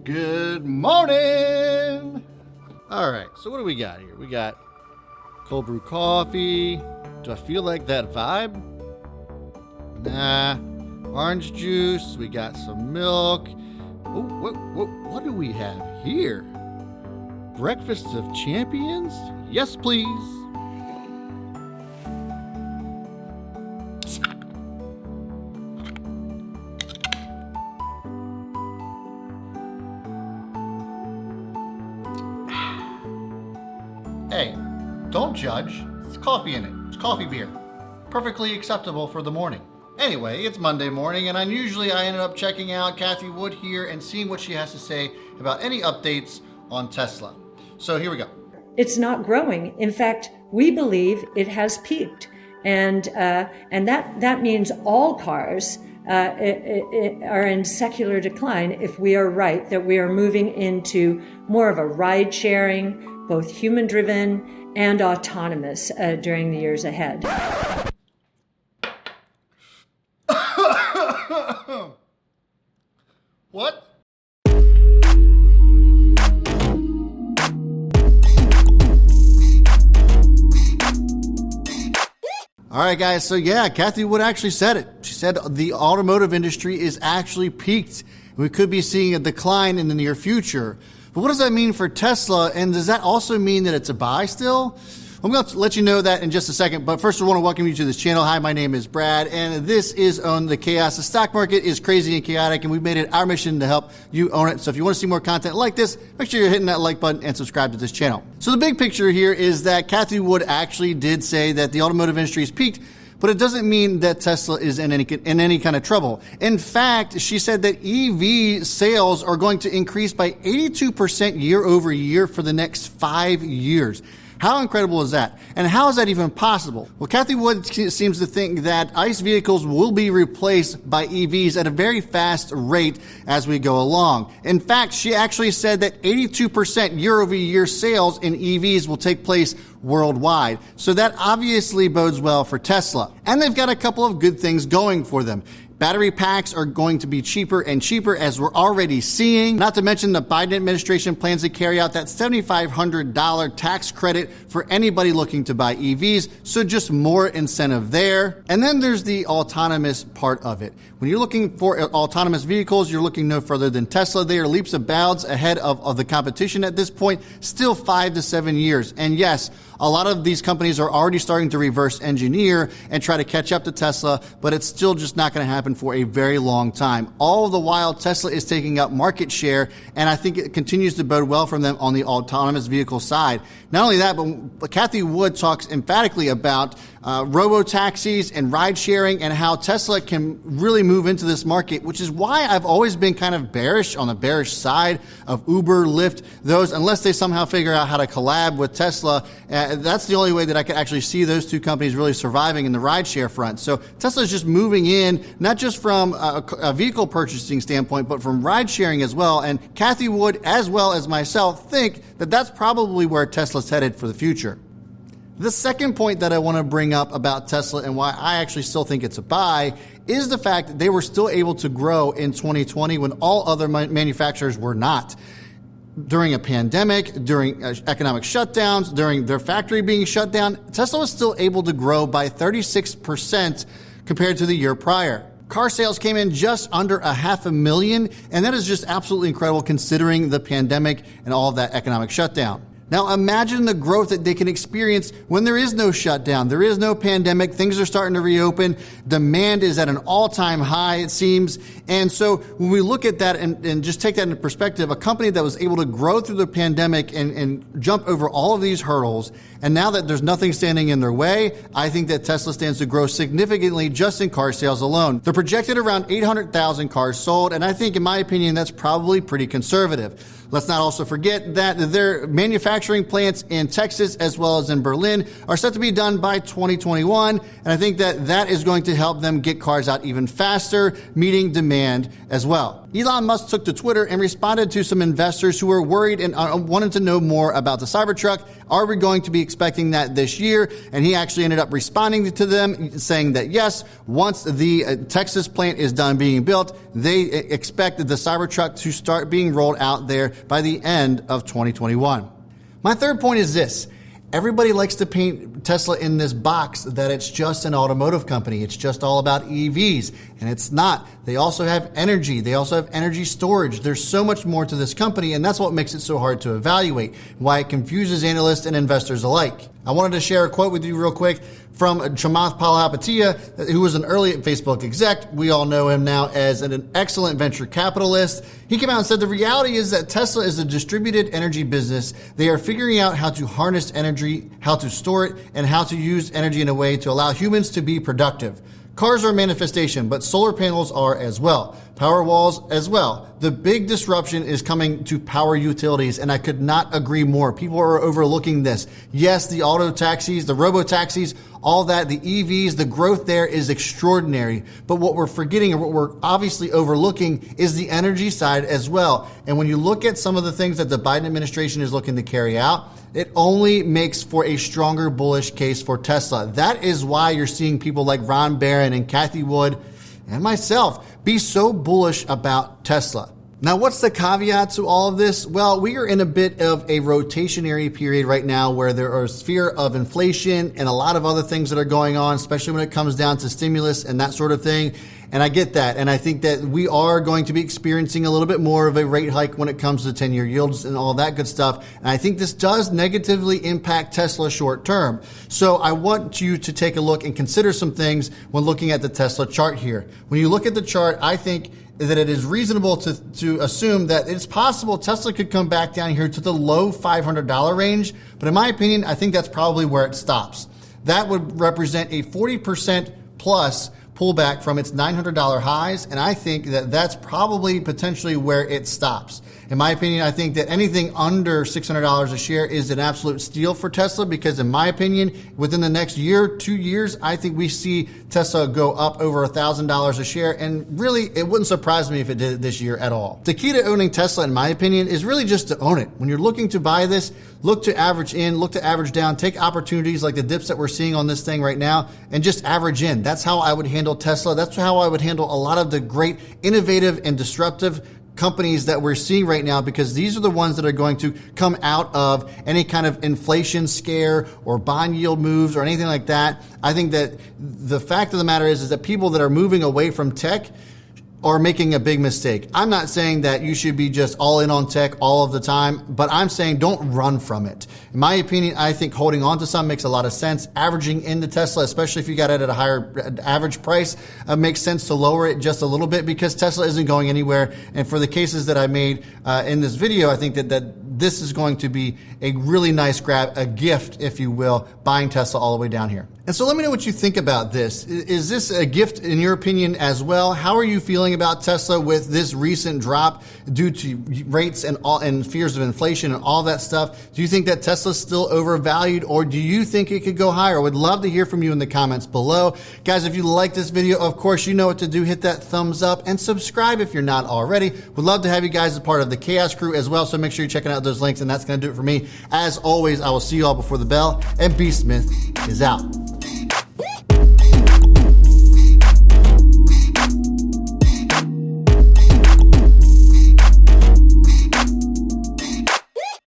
Good morning! Alright, so what do we got here? We got cold brew coffee. Do I feel like that vibe? Nah. Orange juice. We got some milk. Oh, what do we have here? Breakfast of Champions? Yes, please. Hey, don't judge. It's coffee in it. It's coffee beer. Perfectly acceptable for the morning. Anyway, it's Monday morning, and unusually I ended up checking out Cathie Wood here and seeing what she has to say about any updates on Tesla. So here we go. It's not growing. In fact, we believe it has peaked, and that means all cars are in secular decline if we are right that we are moving into more of a ride-sharing, both human-driven and autonomous during the years ahead. What? All right, guys. So yeah, Cathie Wood actually said it. She said the automotive industry is actually peaked. We could be seeing a decline in the near future. But what does that mean for Tesla? And does that also mean that it's a buy still? I'm going to let you know that in just a second. But first, I want to welcome you to this channel. Hi, my name is Brad, and this is Own the Chaos. The stock market is crazy and chaotic, and we've made it our mission to help you own it. So if you want to see more content like this, make sure you're hitting that like button and subscribe to this channel. So the big picture here is that Cathie Wood actually did say that the automotive industry is peaked, but it doesn't mean that Tesla is in any kind of trouble. In fact, she said that EV sales are going to increase by 82% year over year for the next 5 years. How incredible is that? And how is that even possible? Well, Cathie Wood seems to think that ICE vehicles will be replaced by EVs at a very fast rate as we go along. In fact, she actually said that 82% year-over-year sales in EVs will take place worldwide. So that obviously bodes well for Tesla. And they've got a couple of good things going for them. Battery packs are going to be cheaper and cheaper, as we're already seeing. Not to mention the Biden administration plans to carry out that $7,500 tax credit for anybody looking to buy EVs, so just more incentive there. And then there's the autonomous part of it. When you're looking for autonomous vehicles, you're looking no further than Tesla. They are leaps and bounds ahead of the competition at this point, still 5 to 7 years. And yes, a lot of these companies are already starting to reverse engineer and try to catch up to Tesla, but it's still just not going to happen for a very long time. All the while, Tesla is taking up market share, and I think it continues to bode well for them on the autonomous vehicle side. Not only that, but Cathie Wood talks emphatically about robo-taxis and ride-sharing and how Tesla can really move into this market, which is why I've always been kind of bearish on the bearish side of Uber, Lyft, those, unless they somehow figure out how to collab with Tesla. That's the only way that I could actually see those two companies really surviving in the ride-share front. So Tesla is just moving in, not just from a vehicle purchasing standpoint, but from ride-sharing as well. And Cathie Wood, as well as myself, think that that's probably where Tesla's headed for the future. The second point that I want to bring up about Tesla and why I actually still think it's a buy is the fact that they were still able to grow in 2020 when all other manufacturers were not. During a pandemic, during economic shutdowns, during their factory being shut down, Tesla was still able to grow by 36% compared to the year prior. Car sales came in just under 500,000, and that is just absolutely incredible considering the pandemic and all of that economic shutdown. Now imagine the growth that they can experience when there is no shutdown, there is no pandemic, things are starting to reopen, demand is at an all-time high, it seems. And so when we look at that and just take that into perspective, a company that was able to grow through the pandemic and jump over all of these hurdles, and now that there's nothing standing in their way, I think that Tesla stands to grow significantly just in car sales alone. They're projected around 800,000 cars sold, and I think, in my opinion, that's probably pretty conservative. Let's not also forget that their manufacturing plants in Texas as well as in Berlin are set to be done by 2021, and I think that that is going to help them get cars out even faster, meeting demand as well. Elon Musk took to Twitter and responded to some investors who were worried and wanted to know more about the Cybertruck. Are we going to be expecting that this year. And he actually ended up responding to them saying that yes, once the Texas plant is done being built, they expect the Cybertruck to start being rolled out there by the end of 2021. My third point is this. Everybody likes to paint Tesla in this box that it's just an automotive company. It's just all about EVs, and it's not. They also have energy. They also have energy storage. There's so much more to this company, and that's what makes it so hard to evaluate, why it confuses analysts and investors alike. I wanted to share a quote with you real quick from Chamath Palihapitiya, who was an early Facebook exec. We all know him now as an excellent venture capitalist. He came out and said the reality is that Tesla is a distributed energy business. They are figuring out how to harness energy, how to store it, and how to use energy in a way to allow humans to be productive. Cars are a manifestation, but solar panels are as well. Power walls as well. The big disruption is coming to power utilities, and I could not agree more. People are overlooking this. Yes, the auto taxis, the robo taxis, all that, the EVs, the growth there is extraordinary. But what we're forgetting, or what we're obviously overlooking, is the energy side as well. And when you look at some of the things that the Biden administration is looking to carry out, it only makes for a stronger bullish case for Tesla. That is why you're seeing people like Ron Barron and Cathie Wood and myself be so bullish about Tesla. Now, what's the caveat to all of this? Well, we are in a bit of a rotationary period right now where there is fear of inflation and a lot of other things that are going on, especially when it comes down to stimulus and that sort of thing. And I get that. And I think that we are going to be experiencing a little bit more of a rate hike when it comes to 10-year yields and all that good stuff. And I think this does negatively impact Tesla short term. So I want you to take a look and consider some things when looking at the Tesla chart here. When you look at the chart, I think that it is reasonable to assume that it's possible Tesla could come back down here to the low $500 range. But in my opinion, I think that's probably where it stops. That would represent a 40% plus pullback from its $900 highs, and I think that that's probably potentially where it stops. In my opinion, I think that anything under $600 a share is an absolute steal for Tesla because, in my opinion, within the next year, 2 years, I think we see Tesla go up over $1,000 a share, and really, it wouldn't surprise me if it did it this year at all. The key to owning Tesla, in my opinion, is really just to own it. When you're looking to buy this, look to average in, look to average down, take opportunities like the dips that we're seeing on this thing right now, and just average in. That's how I would handle Tesla. That's how I would handle a lot of the great innovative and disruptive companies that we're seeing right now, because these are the ones that are going to come out of any kind of inflation scare or bond yield moves or anything like that. I think that the fact of the matter is that people that are moving away from tech are making a big mistake. I'm not saying that you should be just all in on tech all of the time, but I'm saying don't run from it. In my opinion, I think holding on to some makes a lot of sense. Averaging into Tesla, especially if you got it at a higher average price, makes sense to lower it just a little bit because Tesla isn't going anywhere. And for the cases that I made in this video, I think that this is going to be a really nice grab, a gift, if you will, buying Tesla all the way down here. And so let me know what you think about this. Is this a gift in your opinion as well? How are you feeling about Tesla with this recent drop due to rates and fears of inflation and all that stuff? Do you think that Tesla's still overvalued, or do you think it could go higher? I would love to hear from you in the comments below. Guys, if you like this video, of course, you know what to do. Hit that thumbs up and subscribe if you're not already. Would love to have you guys as part of the Chaos Crew as well, so make sure you're checking out those links, and that's going to do it for me. As always, I will see you all before the bell, and B Smith is out.